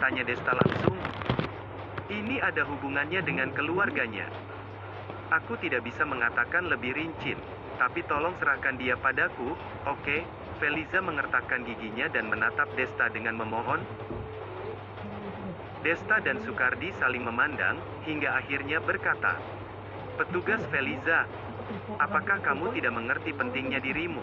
Tanya Desta langsung. Ini ada hubungannya dengan keluarganya. Aku tidak bisa mengatakan lebih rinci, tapi tolong serahkan dia padaku, oke? Feliza mengertakkan giginya dan menatap Desta dengan memohon. Desta dan Sukardi saling memandang, hingga akhirnya berkata, "Petugas Feliza, apakah kamu tidak mengerti pentingnya dirimu?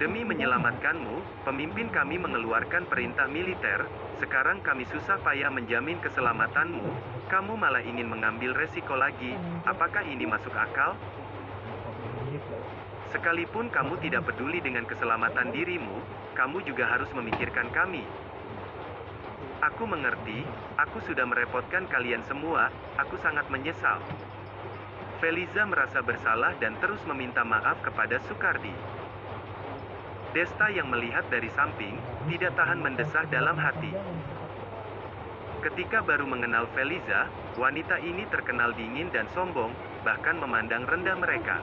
Demi menyelamatkanmu, pemimpin kami mengeluarkan perintah militer, sekarang kami susah payah menjamin keselamatanmu, kamu malah ingin mengambil resiko lagi, apakah ini masuk akal? Sekalipun kamu tidak peduli dengan keselamatan dirimu, kamu juga harus memikirkan kami. Aku mengerti, aku sudah merepotkan kalian semua, aku sangat menyesal." Feliza merasa bersalah dan terus meminta maaf kepada Sukardi. Desta yang melihat dari samping, tidak tahan mendesah dalam hati. Ketika baru mengenal Feliza, wanita ini terkenal dingin dan sombong, bahkan memandang rendah mereka.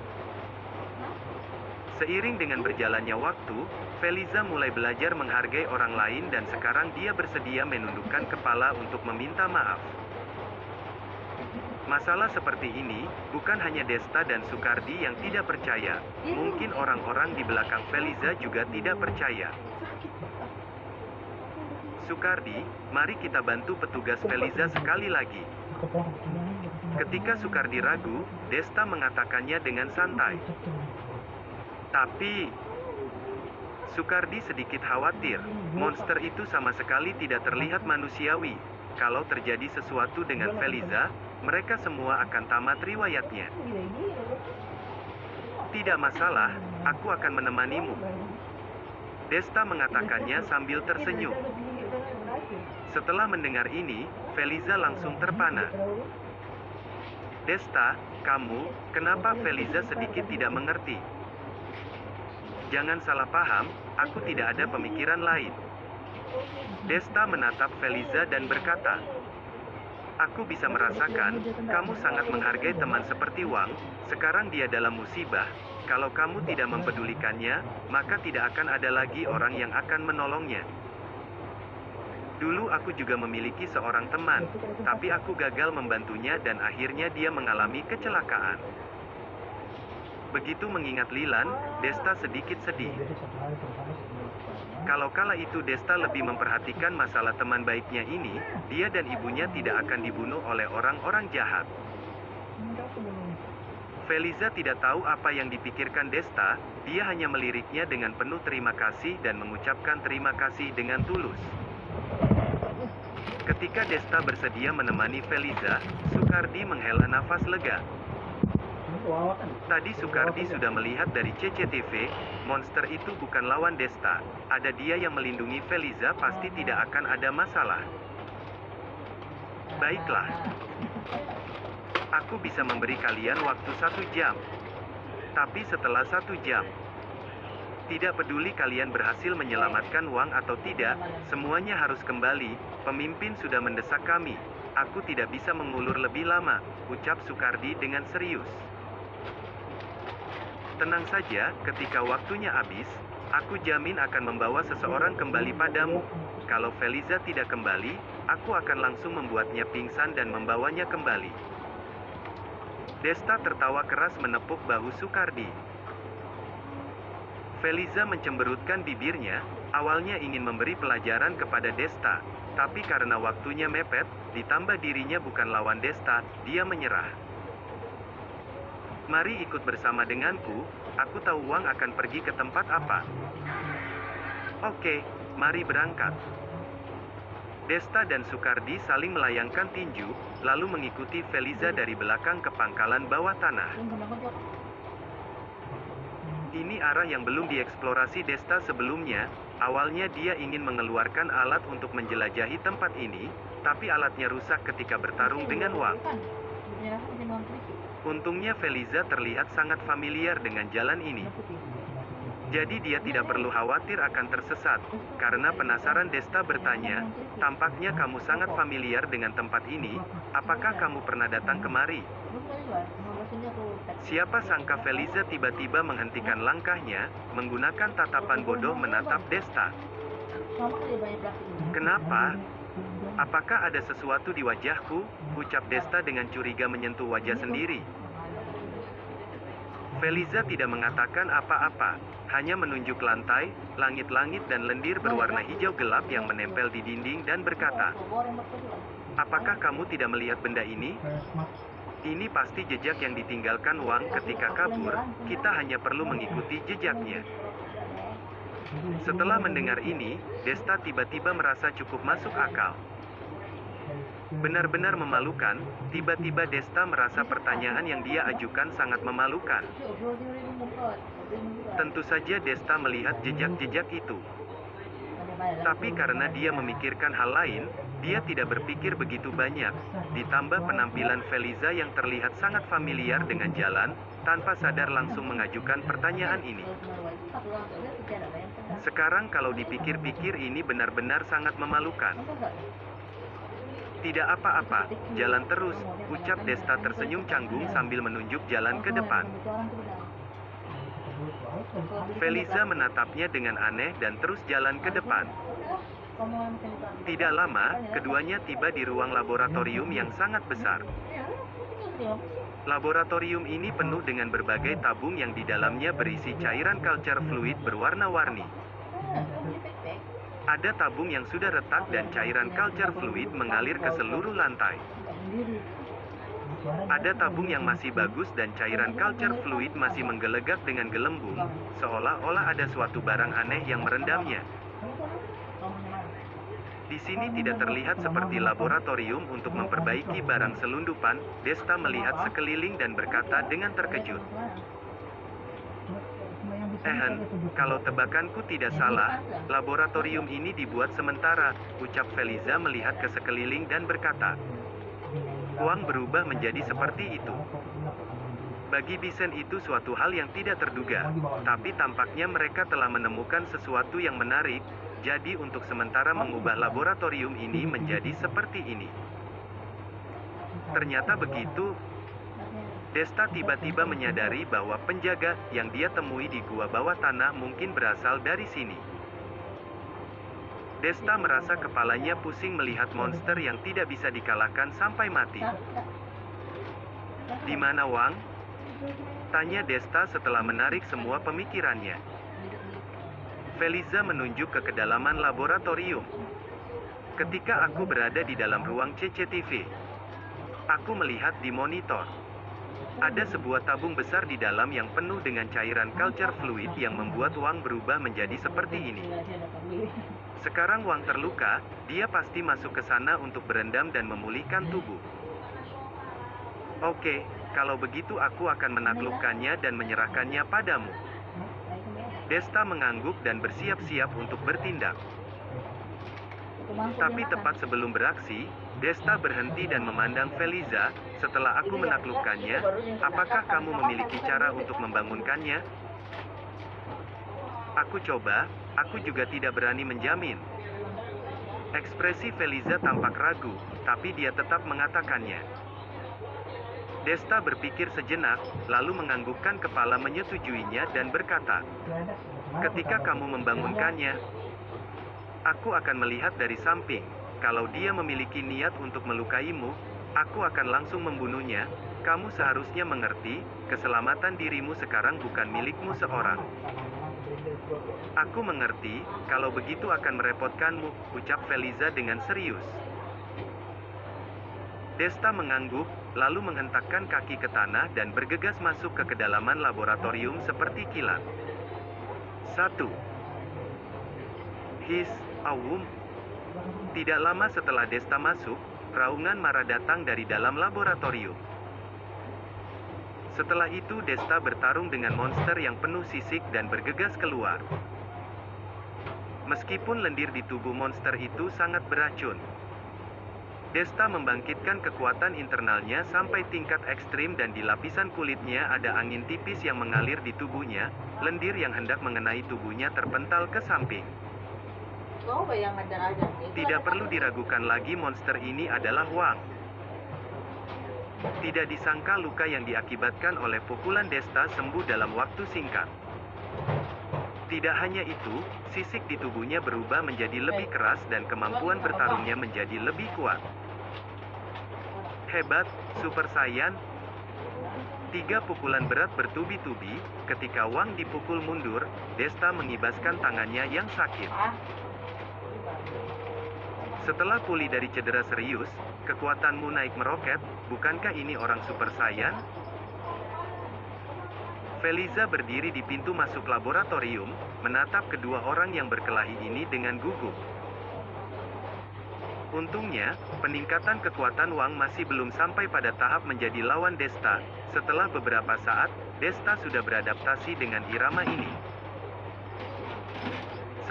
Seiring dengan berjalannya waktu, Feliza mulai belajar menghargai orang lain dan sekarang dia bersedia menundukkan kepala untuk meminta maaf. Masalah seperti ini, bukan hanya Desta dan Sukardi yang tidak percaya, mungkin orang-orang di belakang Feliza juga tidak percaya. Sukardi, mari kita bantu petugas Feliza sekali lagi. Ketika Sukardi ragu, Desta mengatakannya dengan santai. Tapi, Sukardi sedikit khawatir, monster itu sama sekali tidak terlihat manusiawi. Kalau terjadi sesuatu dengan Feliza, mereka semua akan tamat riwayatnya. Tidak masalah, aku akan menemanimu. Desta mengatakannya sambil tersenyum. Setelah mendengar ini, Feliza langsung terpana. Desta, kamu, kenapa Feliza sedikit tidak mengerti? Jangan salah paham, aku tidak ada pemikiran lain. Desta menatap Feliza dan berkata, "Aku bisa merasakan, kamu sangat menghargai teman seperti Wang, sekarang dia dalam musibah, kalau kamu tidak mempedulikannya, maka tidak akan ada lagi orang yang akan menolongnya. Dulu aku juga memiliki seorang teman, tapi aku gagal membantunya dan akhirnya dia mengalami kecelakaan." Begitu mengingat Lilan, Desta sedikit sedih. Kalau kala itu Desta lebih memperhatikan masalah teman baiknya ini, dia dan ibunya tidak akan dibunuh oleh orang-orang jahat. Feliza tidak tahu apa yang dipikirkan Desta, dia hanya meliriknya dengan penuh terima kasih dan mengucapkan terima kasih dengan tulus. Ketika Desta bersedia menemani Feliza, Sukardi menghela nafas lega. Tadi Sukardi sudah melihat dari CCTV, monster itu bukan lawan Desta. Ada dia yang melindungi Feliza, pasti tidak akan ada masalah. Baiklah. Aku bisa memberi kalian waktu 1 jam. Tapi setelah 1 jam, tidak peduli kalian berhasil menyelamatkan Wang atau tidak, semuanya harus kembali. Pemimpin sudah mendesak kami. Aku tidak bisa mengulur lebih lama, ucap Sukardi dengan serius. Tenang saja, ketika waktunya habis, aku jamin akan membawa seseorang kembali padamu. Kalau Feliza tidak kembali, aku akan langsung membuatnya pingsan dan membawanya kembali. Desta tertawa keras menepuk bahu Sukardi. Feliza mencemberutkan bibirnya, awalnya ingin memberi pelajaran kepada Desta, tapi karena waktunya mepet, ditambah dirinya bukan lawan Desta, dia menyerah. Mari ikut bersama denganku, aku tahu Wang akan pergi ke tempat apa. Oke, mari berangkat. Desta dan Sukardi saling melayangkan tinju, lalu mengikuti Feliza dari belakang ke pangkalan bawah tanah. Ini arah yang belum dieksplorasi Desta sebelumnya, awalnya dia ingin mengeluarkan alat untuk menjelajahi tempat ini, tapi alatnya rusak ketika bertarung dengan Wang. Untungnya Feliza terlihat sangat familiar dengan jalan ini. Jadi dia tidak perlu khawatir akan tersesat. Karena penasaran Desta bertanya, "Tampaknya kamu sangat familiar dengan tempat ini, apakah kamu pernah datang kemari?" Siapa sangka Feliza tiba-tiba menghentikan langkahnya, menggunakan tatapan bodoh menatap Desta. "Kenapa? Apakah ada sesuatu di wajahku? Ucap Desta dengan curiga menyentuh wajah sendiri. Feliza tidak mengatakan apa-apa, hanya menunjuk lantai, langit-langit dan lendir berwarna hijau gelap yang menempel di dinding dan berkata, "Apakah kamu tidak melihat benda ini? Ini pasti jejak yang ditinggalkan Wang ketika kabur, kita hanya perlu mengikuti jejaknya." Setelah mendengar ini, Desta tiba-tiba merasa cukup masuk akal. Benar-benar memalukan, tiba-tiba Desta merasa pertanyaan yang dia ajukan sangat memalukan. Tentu saja Desta melihat jejak-jejak itu. Tapi karena dia memikirkan hal lain, dia tidak berpikir begitu banyak. Ditambah penampilan Feliza yang terlihat sangat familiar dengan jalan, tanpa sadar langsung mengajukan pertanyaan ini. Sekarang kalau dipikir-pikir ini benar-benar sangat memalukan. "Tidak apa-apa, jalan terus," ucap Desta tersenyum canggung sambil menunjuk jalan ke depan. Feliza menatapnya dengan aneh dan terus jalan ke depan. Tidak lama, keduanya tiba di ruang laboratorium yang sangat besar. Laboratorium ini penuh dengan berbagai tabung yang di dalamnya berisi cairan culture fluid berwarna-warni. Ada tabung yang sudah retak dan cairan culture fluid mengalir ke seluruh lantai. Ada tabung yang masih bagus dan cairan culture fluid masih menggelegak dengan gelembung, seolah-olah ada suatu barang aneh yang merendamnya. Di sini tidak terlihat seperti laboratorium untuk memperbaiki barang selundupan. Desta melihat sekeliling dan berkata dengan terkejut, "Kalau tebakanku tidak salah, laboratorium ini dibuat sementara," ucap Feliza melihat ke sekeliling dan berkata, "Uang berubah menjadi seperti itu." Bagi Bisen itu suatu hal yang tidak terduga, tapi tampaknya mereka telah menemukan sesuatu yang menarik, jadi untuk sementara mengubah laboratorium ini menjadi seperti ini. Ternyata begitu. Desta tiba-tiba menyadari bahwa penjaga yang dia temui di gua bawah tanah mungkin berasal dari sini. Desta merasa kepalanya pusing melihat monster yang tidak bisa dikalahkan sampai mati. "Di mana Wang?" tanya Desta setelah menarik semua pemikirannya. Feliza menunjuk ke kedalaman laboratorium. "Ketika aku berada di dalam ruang CCTV, aku melihat di monitor. Ada sebuah tabung besar di dalam yang penuh dengan cairan culture fluid yang membuat Wang berubah menjadi seperti ini. Sekarang Wang terluka, dia pasti masuk ke sana untuk berendam dan memulihkan tubuh. Oke, kalau begitu aku akan menaklukkannya dan menyerahkannya padamu." Desta mengangguk dan bersiap-siap untuk bertindak. Tapi tepat sebelum beraksi, Desta berhenti dan memandang Feliza. "Setelah aku menaklukkannya, apakah kamu memiliki cara untuk membangunkannya?" "Aku coba, aku juga tidak berani menjamin." Ekspresi Feliza tampak ragu, tapi dia tetap mengatakannya. Desta berpikir sejenak, lalu menganggukkan kepala menyetujuinya dan berkata, "Ketika kamu membangunkannya, aku akan melihat dari samping. Kalau dia memiliki niat untuk melukaimu, aku akan langsung membunuhnya. Kamu seharusnya mengerti, keselamatan dirimu sekarang bukan milikmu seorang." "Aku mengerti, kalau begitu akan merepotkanmu," ucap Feliza dengan serius. Desta mengangguk, lalu menghentakkan kaki ke tanah dan bergegas masuk ke kedalaman laboratorium seperti kilat. 1. His, Awum. Tidak lama setelah Desta masuk, raungan marah datang dari dalam laboratorium. Setelah itu Desta bertarung dengan monster yang penuh sisik dan bergegas keluar. Meskipun lendir di tubuh monster itu sangat beracun, Desta membangkitkan kekuatan internalnya sampai tingkat ekstrim dan di lapisan kulitnya ada angin tipis yang mengalir di tubuhnya, lendir yang hendak mengenai tubuhnya terpental ke samping. Tidak perlu diragukan lagi monster ini adalah Wang. Tidak disangka luka yang diakibatkan oleh pukulan Desta sembuh dalam waktu singkat. Tidak hanya itu, sisik di tubuhnya berubah menjadi lebih keras dan kemampuan bertarungnya menjadi lebih kuat. Hebat, Super Saiyan. 3 pukulan berat bertubi-tubi. Ketika Wang dipukul mundur, Desta mengibaskan tangannya yang sakit. Setelah pulih dari cedera serius, kekuatanmu naik meroket. Bukankah ini orang Super Saiyan? Feliza berdiri di pintu masuk laboratorium, menatap kedua orang yang berkelahi ini dengan gugup. Untungnya, peningkatan kekuatan Wang masih belum sampai pada tahap menjadi lawan Desta. Setelah beberapa saat, Desta sudah beradaptasi dengan irama ini.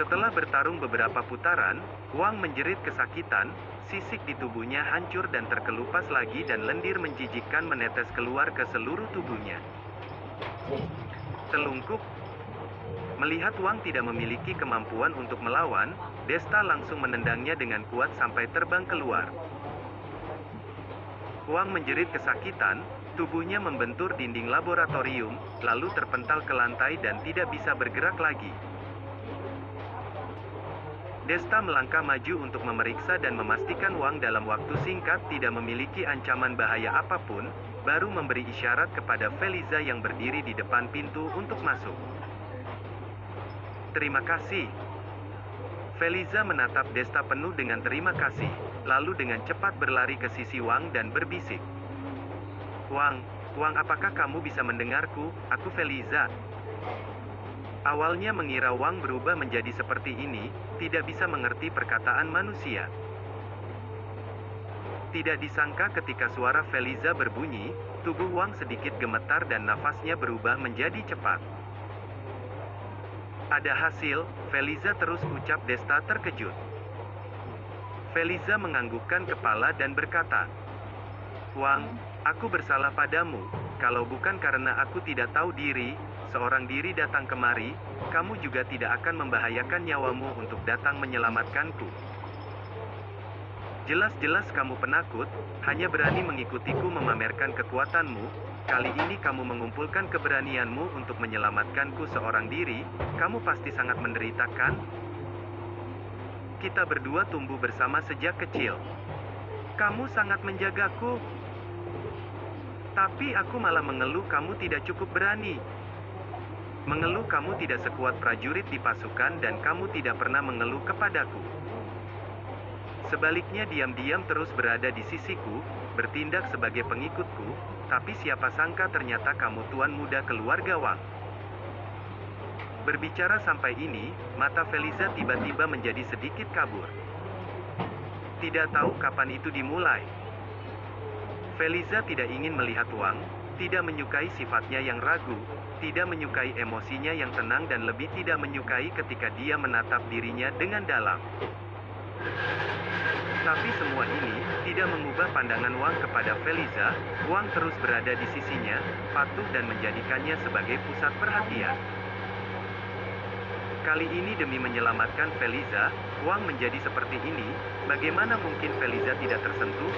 Setelah bertarung beberapa putaran, Wang menjerit kesakitan, sisik di tubuhnya hancur dan terkelupas lagi dan lendir menjijikkan menetes keluar ke seluruh tubuhnya. Telungkup. Melihat Wang tidak memiliki kemampuan untuk melawan, Desta langsung menendangnya dengan kuat sampai terbang keluar. Wang menjerit kesakitan, tubuhnya membentur dinding laboratorium, lalu terpental ke lantai dan tidak bisa bergerak lagi. Desta melangkah maju untuk memeriksa dan memastikan Wang dalam waktu singkat tidak memiliki ancaman bahaya apapun, baru memberi isyarat kepada Feliza yang berdiri di depan pintu untuk masuk. Terima kasih. Feliza menatap Desta penuh dengan terima kasih, lalu dengan cepat berlari ke sisi Wang dan berbisik. Wang, apakah kamu bisa mendengarku? Aku Feliza. Awalnya mengira Wang berubah menjadi seperti ini, tidak bisa mengerti perkataan manusia. Tidak disangka ketika suara Feliza berbunyi, tubuh Wang sedikit gemetar dan nafasnya berubah menjadi cepat. Ada hasil, Feliza terus ucap Desta terkejut. Feliza menganggukkan kepala dan berkata, Wang, aku bersalah padamu, kalau bukan karena aku tidak tahu diri, seorang diri datang kemari, kamu juga tidak akan membahayakan nyawamu untuk datang menyelamatkanku. Jelas-jelas kamu penakut, hanya berani mengikutiku memamerkan kekuatanmu, kali ini kamu mengumpulkan keberanianmu untuk menyelamatkanku seorang diri, kamu pasti sangat menderita kan? Kita berdua tumbuh bersama sejak kecil. Kamu sangat menjagaku. Tapi aku malah mengeluh kamu tidak cukup berani. Mengeluh kamu tidak sekuat prajurit di pasukan dan kamu tidak pernah mengeluh kepadaku. Sebaliknya diam-diam terus berada di sisiku, bertindak sebagai pengikutku, tapi siapa sangka ternyata kamu tuan muda keluarga Wang. Berbicara sampai ini, mata Feliza tiba-tiba menjadi sedikit kabur. Tidak tahu kapan itu dimulai. Feliza tidak ingin melihat Wang, tidak menyukai sifatnya yang ragu, tidak menyukai emosinya yang tenang dan lebih tidak menyukai ketika dia menatap dirinya dengan dalam. Tapi semua ini tidak mengubah pandangan Wang kepada Feliza. Wang terus berada di sisinya, patuh dan menjadikannya sebagai pusat perhatian. Kali ini demi menyelamatkan Feliza, Wang menjadi seperti ini. Bagaimana mungkin Feliza tidak tersentuh?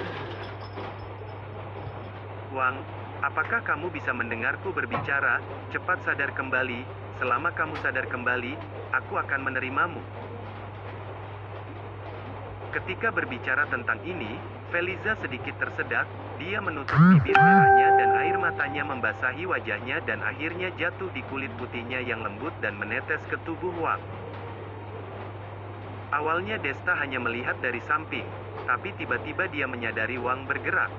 Wang, apakah kamu bisa mendengarku berbicara? Cepat sadar kembali. Selama kamu sadar kembali, aku akan menerimamu. Ketika berbicara tentang ini, Feliza sedikit tersedak, dia menutup bibir merahnya dan air matanya membasahi wajahnya dan akhirnya jatuh di kulit putihnya yang lembut dan menetes ke tubuh Wang. Awalnya Desta hanya melihat dari samping, tapi tiba-tiba dia menyadari Wang bergerak.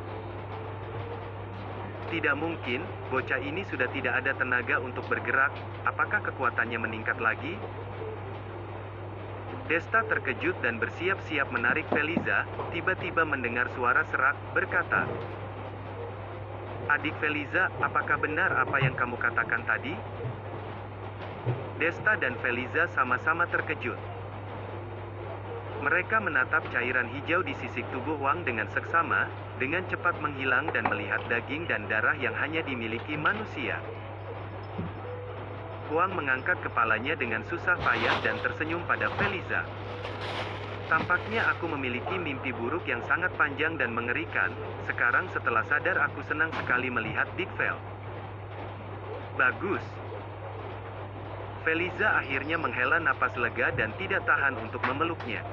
Tidak mungkin, bocah ini sudah tidak ada tenaga untuk bergerak, apakah kekuatannya meningkat lagi? Desta terkejut dan bersiap-siap menarik Feliza, tiba-tiba mendengar suara serak, berkata, Adik Feliza, apakah benar apa yang kamu katakan tadi? Desta dan Feliza sama-sama terkejut. Mereka menatap cairan hijau di sisik tubuh Wang dengan seksama, dengan cepat menghilang dan melihat daging dan darah yang hanya dimiliki manusia. Wang mengangkat kepalanya dengan susah payah dan tersenyum pada Feliza. Tampaknya aku memiliki mimpi buruk yang sangat panjang dan mengerikan. Sekarang setelah sadar aku senang sekali melihat Dick Vel. Bagus. Feliza akhirnya menghela napas lega dan tidak tahan untuk memeluknya.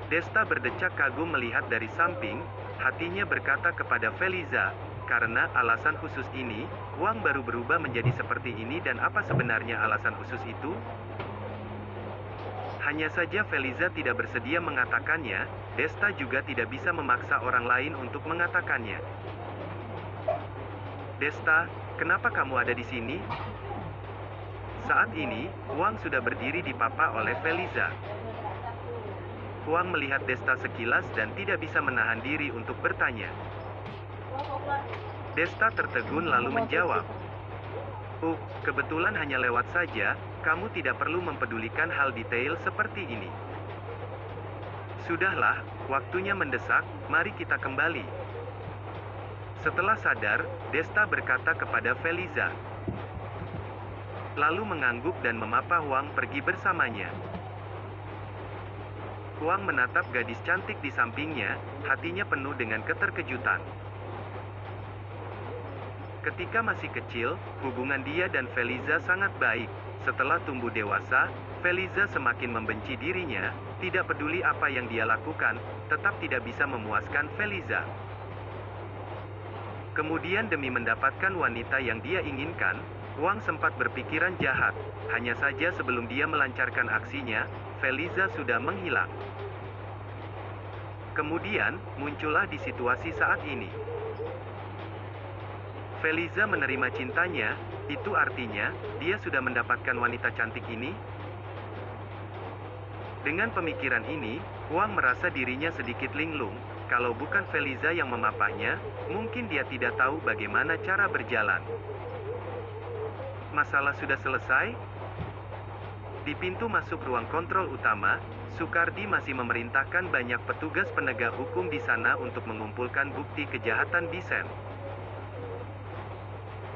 Desta berdecak kagum melihat dari samping, hatinya berkata kepada Feliza, karena alasan khusus ini, Wang baru berubah menjadi seperti ini dan apa sebenarnya alasan khusus itu? Hanya saja Feliza tidak bersedia mengatakannya, Desta juga tidak bisa memaksa orang lain untuk mengatakannya. Desta, kenapa kamu ada di sini? Saat ini, Wang sudah berdiri dipapa oleh Feliza. Wang melihat Desta sekilas dan tidak bisa menahan diri untuk bertanya. Desta tertegun lalu menjawab, kebetulan hanya lewat saja, kamu tidak perlu mempedulikan hal detail seperti ini. Sudahlah, waktunya mendesak, mari kita kembali. Setelah sadar, Desta berkata kepada Feliza. Lalu mengangguk dan memapa Wang pergi bersamanya. Wang menatap gadis cantik di sampingnya, hatinya penuh dengan keterkejutan. Ketika masih kecil, hubungan dia dan Feliza sangat baik. Setelah tumbuh dewasa, Feliza semakin membenci dirinya, tidak peduli apa yang dia lakukan, tetap tidak bisa memuaskan Feliza. Kemudian demi mendapatkan wanita yang dia inginkan, Wang sempat berpikiran jahat. Hanya saja sebelum dia melancarkan aksinya, Feliza sudah menghilang. Kemudian, muncullah di situasi saat ini. Feliza menerima cintanya, itu artinya, dia sudah mendapatkan wanita cantik ini? Dengan pemikiran ini, Wang merasa dirinya sedikit linglung. Kalau bukan Feliza yang memapanya, mungkin dia tidak tahu bagaimana cara berjalan. Masalah sudah selesai? Di pintu masuk ruang kontrol utama, Sukardi masih memerintahkan banyak petugas penegak hukum di sana untuk mengumpulkan bukti kejahatan Bisen.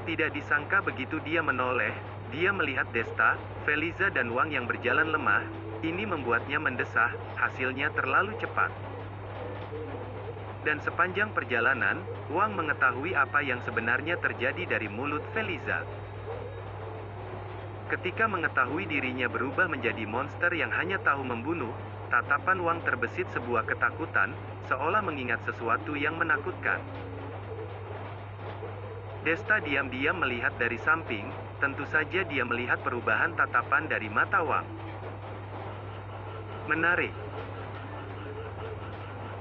Tidak disangka begitu dia menoleh, dia melihat Desta, Feliza dan Wang yang berjalan lemah, ini membuatnya mendesah, hasilnya terlalu cepat. Dan sepanjang perjalanan, Wang mengetahui apa yang sebenarnya terjadi dari mulut Feliza. Ketika mengetahui dirinya berubah menjadi monster yang hanya tahu membunuh, tatapan Wang terbesit sebuah ketakutan, seolah mengingat sesuatu yang menakutkan. Desta diam-diam melihat dari samping, tentu saja dia melihat perubahan tatapan dari mata Wang. Menarik.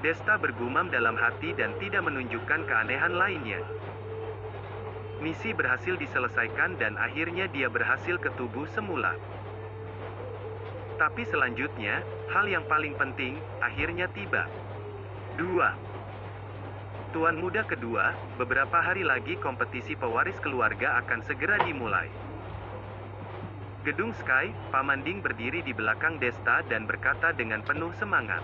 Desta bergumam dalam hati dan tidak menunjukkan keanehan lainnya. Misi berhasil diselesaikan dan akhirnya dia berhasil ke tubuh semula. Tapi selanjutnya, hal yang paling penting, akhirnya tiba. 2. Tuan muda kedua, beberapa hari lagi kompetisi pewaris keluarga akan segera dimulai. Gedung Sky, Paman Ding berdiri di belakang Desta dan berkata dengan penuh semangat.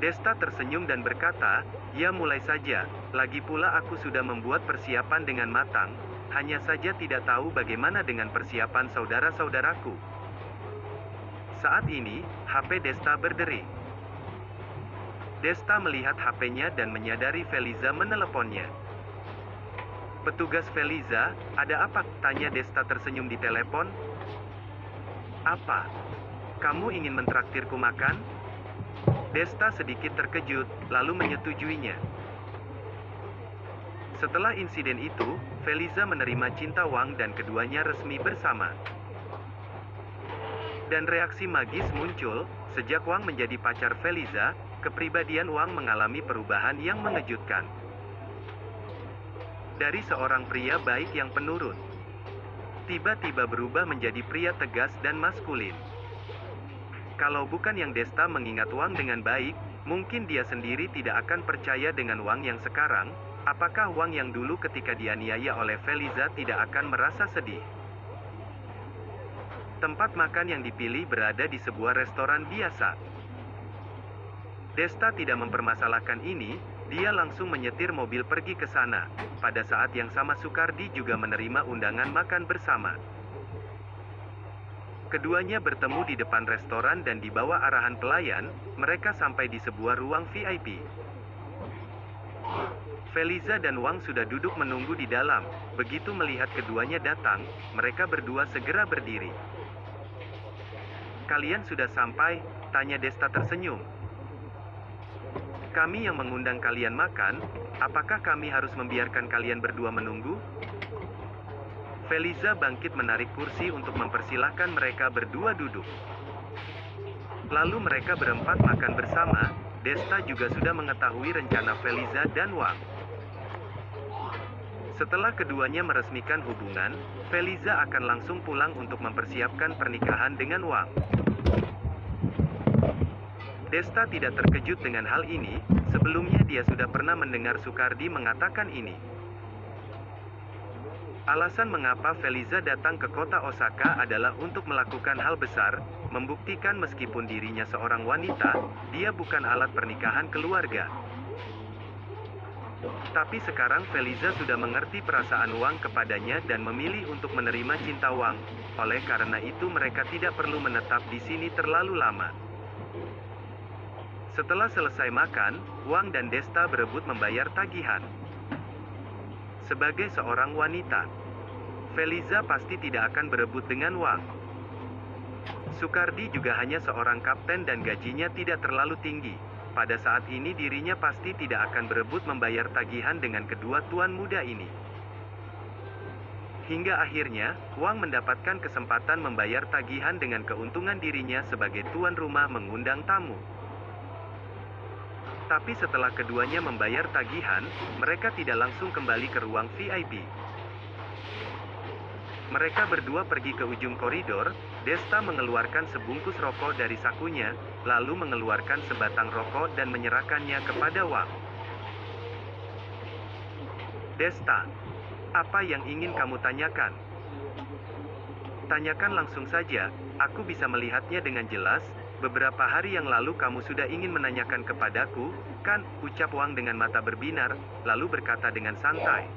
Desta tersenyum dan berkata, ya mulai saja, lagi pula aku sudah membuat persiapan dengan matang, hanya saja tidak tahu bagaimana dengan persiapan saudara-saudaraku. Saat ini, HP Desta berdering. Desta melihat HP-nya dan menyadari Feliza meneleponnya. Petugas Feliza, ada apa? Tanya Desta tersenyum di telepon. Apa? Kamu ingin mentraktirku makan? Desta sedikit terkejut, lalu menyetujuinya. Setelah insiden itu, Feliza menerima cinta Wang dan keduanya resmi bersama. Dan reaksi magis muncul, sejak Wang menjadi pacar Feliza, kepribadian Wang mengalami perubahan yang mengejutkan. Dari seorang pria baik yang penurut, tiba-tiba berubah menjadi pria tegas dan maskulin. Kalau bukan yang Desta mengingat Wang dengan baik, mungkin dia sendiri tidak akan percaya dengan Wang yang sekarang. Apakah Wang yang dulu ketika dianiaya oleh Feliza tidak akan merasa sedih? Tempat makan yang dipilih berada di sebuah restoran biasa. Desta tidak mempermasalahkan ini, dia langsung menyetir mobil pergi ke sana. Pada saat yang sama Sukardi juga menerima undangan makan bersama. Keduanya bertemu di depan restoran dan di bawah arahan pelayan, mereka sampai di sebuah ruang VIP. Feliza dan Wang sudah duduk menunggu di dalam. Begitu melihat keduanya datang, mereka berdua segera berdiri. "Kalian sudah sampai?" tanya Desta tersenyum. "Kami yang mengundang kalian makan, apakah kami harus membiarkan kalian berdua menunggu?" Feliza bangkit menarik kursi untuk mempersilahkan mereka berdua duduk. Lalu mereka berempat makan bersama. Desta juga sudah mengetahui rencana Feliza dan Wang. Setelah keduanya meresmikan hubungan, Feliza akan langsung pulang untuk mempersiapkan pernikahan dengan Wang. Desta tidak terkejut dengan hal ini, sebelumnya dia sudah pernah mendengar Sukardi mengatakan ini. Alasan mengapa Feliza datang ke kota Osaka adalah untuk melakukan hal besar, membuktikan meskipun dirinya seorang wanita, dia bukan alat pernikahan keluarga. Tapi sekarang Feliza sudah mengerti perasaan Wang kepadanya dan memilih untuk menerima cinta Wang. Oleh karena itu mereka tidak perlu menetap di sini terlalu lama. Setelah selesai makan, Wang dan Desta berebut membayar tagihan. Sebagai seorang wanita, Feliza pasti tidak akan berebut dengan Wang. Sukardi juga hanya seorang kapten dan gajinya tidak terlalu tinggi. Pada saat ini dirinya pasti tidak akan berebut membayar tagihan dengan kedua tuan muda ini. Hingga akhirnya, Wang mendapatkan kesempatan membayar tagihan dengan keuntungan dirinya sebagai tuan rumah mengundang tamu. Tapi setelah keduanya membayar tagihan, mereka tidak langsung kembali ke ruang VIP. Mereka berdua pergi ke ujung koridor. Desta mengeluarkan sebungkus rokok dari sakunya, lalu mengeluarkan sebatang rokok dan menyerahkannya kepada Wang. "Desta, apa yang ingin kamu tanyakan?" "Tanyakan langsung saja, aku bisa melihatnya dengan jelas. Beberapa hari yang lalu kamu sudah ingin menanyakan kepadaku, kan?" ucap Wang dengan mata berbinar, lalu berkata dengan santai.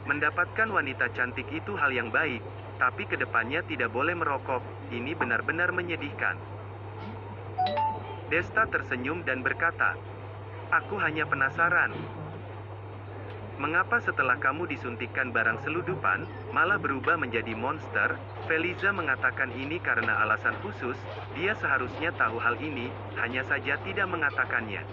"Mendapatkan wanita cantik itu hal yang baik, tapi kedepannya tidak boleh merokok. Ini benar-benar menyedihkan." Desta tersenyum dan berkata, "Aku hanya penasaran. Mengapa setelah kamu disuntikkan barang seludupan, malah berubah menjadi monster?" Feliza mengatakan ini karena alasan khusus, dia seharusnya tahu hal ini, hanya saja tidak mengatakannya.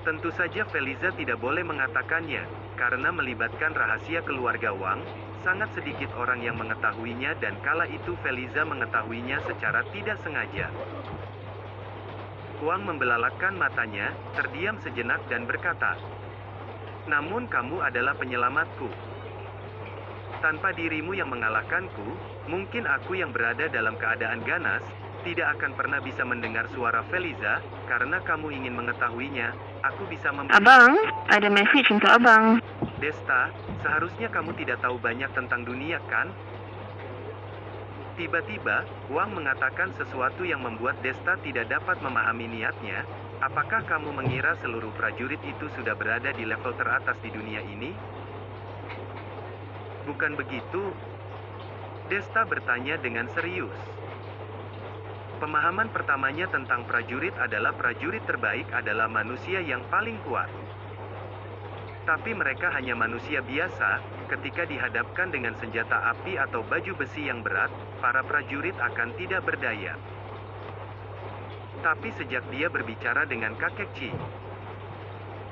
Tentu saja Feliza tidak boleh mengatakannya, karena melibatkan rahasia keluarga Wang, sangat sedikit orang yang mengetahuinya dan kala itu Feliza mengetahuinya secara tidak sengaja. Wang membelalakkan matanya, terdiam sejenak dan berkata, "Namun kamu adalah penyelamatku. Tanpa dirimu yang mengalahkanku, mungkin aku yang berada dalam keadaan ganas, tidak akan pernah bisa mendengar suara Feliza, karena kamu ingin mengetahuinya, aku bisa Abang, ada message untuk abang. Desta, seharusnya kamu tidak tahu banyak tentang dunia, kan?" Tiba-tiba, Wang mengatakan sesuatu yang membuat Desta tidak dapat memahami niatnya. "Apakah kamu mengira seluruh prajurit itu sudah berada di level teratas di dunia ini?" "Bukan begitu?" Desta bertanya dengan serius. Pemahaman pertamanya tentang prajurit adalah prajurit terbaik adalah manusia yang paling kuat. Tapi mereka hanya manusia biasa, ketika dihadapkan dengan senjata api atau baju besi yang berat, para prajurit akan tidak berdaya. Tapi sejak dia berbicara dengan kakek Chi,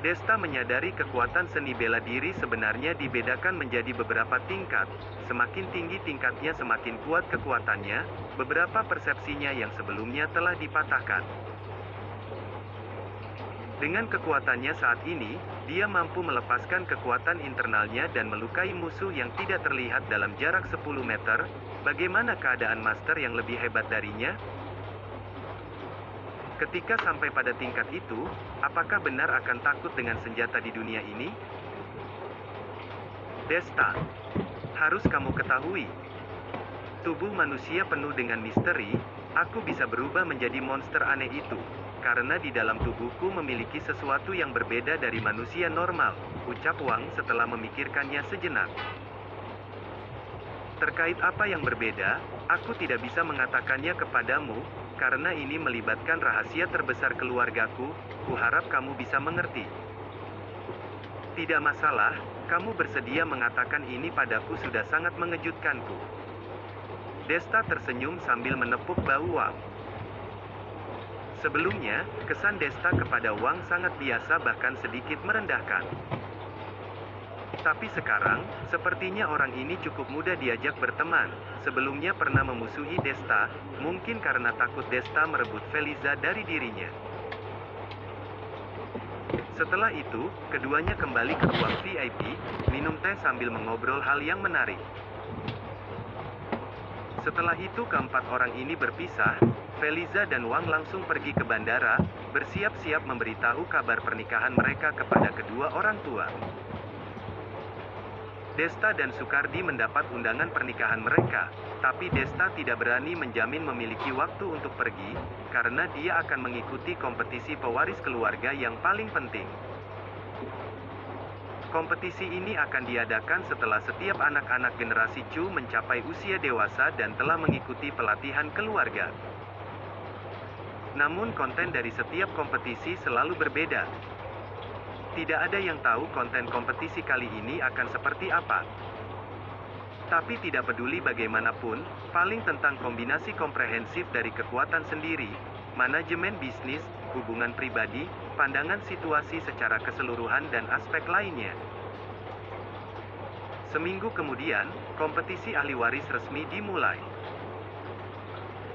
Desta menyadari kekuatan seni bela diri sebenarnya dibedakan menjadi beberapa tingkat. Semakin tinggi tingkatnya semakin kuat kekuatannya, beberapa persepsinya yang sebelumnya telah dipatahkan. Dengan kekuatannya saat ini, dia mampu melepaskan kekuatan internalnya dan melukai musuh yang tidak terlihat dalam jarak 10 meter. Bagaimana keadaan master yang lebih hebat darinya? Ketika sampai pada tingkat itu, apakah benar akan takut dengan senjata di dunia ini? Desta, harus kamu ketahui, tubuh manusia penuh dengan misteri. Aku bisa berubah menjadi monster aneh itu, karena di dalam tubuhku memiliki sesuatu yang berbeda dari manusia normal, ucap Wang setelah memikirkannya sejenak. Terkait apa yang berbeda, aku tidak bisa mengatakannya kepadamu, karena ini melibatkan rahasia terbesar keluargaku, kuharap kamu bisa mengerti. Tidak masalah, kamu bersedia mengatakan ini padaku sudah sangat mengejutkanku. Desta tersenyum sambil menepuk bahu Wang. Sebelumnya, kesan Desta kepada Wang sangat biasa bahkan sedikit merendahkan. Tapi sekarang, sepertinya orang ini cukup mudah diajak berteman. Sebelumnya pernah memusuhi Desta, mungkin karena takut Desta merebut Feliza dari dirinya. Setelah itu, keduanya kembali ke ruang VIP, minum teh sambil mengobrol hal yang menarik. Setelah itu keempat orang ini berpisah, Feliza dan Wang langsung pergi ke bandara, bersiap-siap memberitahu kabar pernikahan mereka kepada kedua orang tua. Desta dan Sukardi mendapat undangan pernikahan mereka, tapi Desta tidak berani menjamin memiliki waktu untuk pergi, karena dia akan mengikuti kompetisi pewaris keluarga yang paling penting. Kompetisi ini akan diadakan setelah setiap anak-anak generasi Chu mencapai usia dewasa dan telah mengikuti pelatihan keluarga. Namun konten dari setiap kompetisi selalu berbeda. Tidak ada yang tahu konten kompetisi kali ini akan seperti apa. Tapi tidak peduli bagaimanapun, paling tentang kombinasi komprehensif dari kekuatan sendiri, manajemen bisnis, hubungan pribadi, pandangan situasi secara keseluruhan dan aspek lainnya. Seminggu kemudian, kompetisi ahli waris resmi dimulai.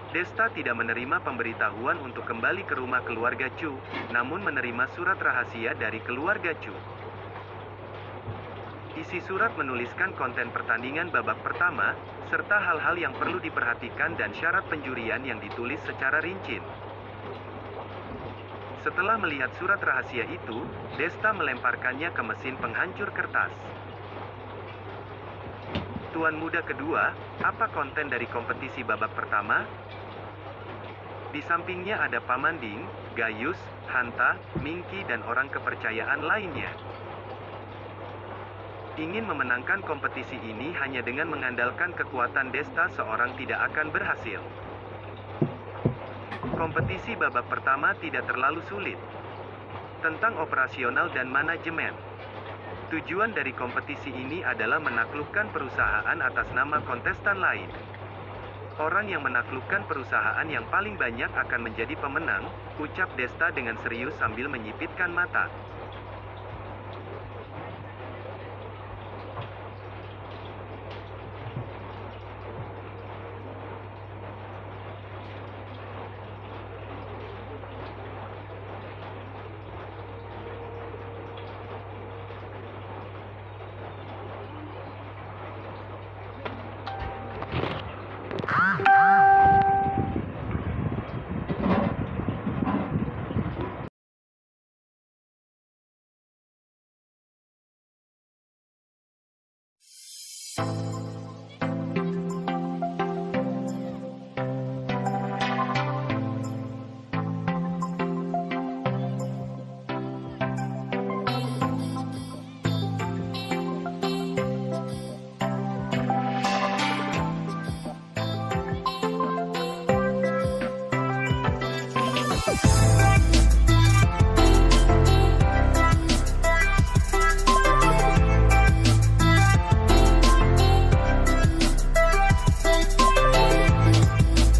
Desta tidak menerima pemberitahuan untuk kembali ke rumah keluarga Chu, namun menerima surat rahasia dari keluarga Chu. Isi surat menuliskan konten pertandingan babak pertama, serta hal-hal yang perlu diperhatikan dan syarat penjurian yang ditulis secara rinci. Setelah melihat surat rahasia itu, Desta melemparkannya ke mesin penghancur kertas. Tuan muda kedua, apa konten dari kompetisi babak pertama? Di sampingnya ada Paman Ding, Gayus, Hanta, Mingki dan orang kepercayaan lainnya. Ingin memenangkan kompetisi ini hanya dengan mengandalkan kekuatan Desta seorang tidak akan berhasil. Kompetisi babak pertama tidak terlalu sulit. Tentang operasional dan manajemen. Tujuan dari kompetisi ini adalah menaklukkan perusahaan atas nama kontestan lain. Orang yang menaklukkan perusahaan yang paling banyak akan menjadi pemenang, ucap Desta dengan serius sambil menyipitkan mata.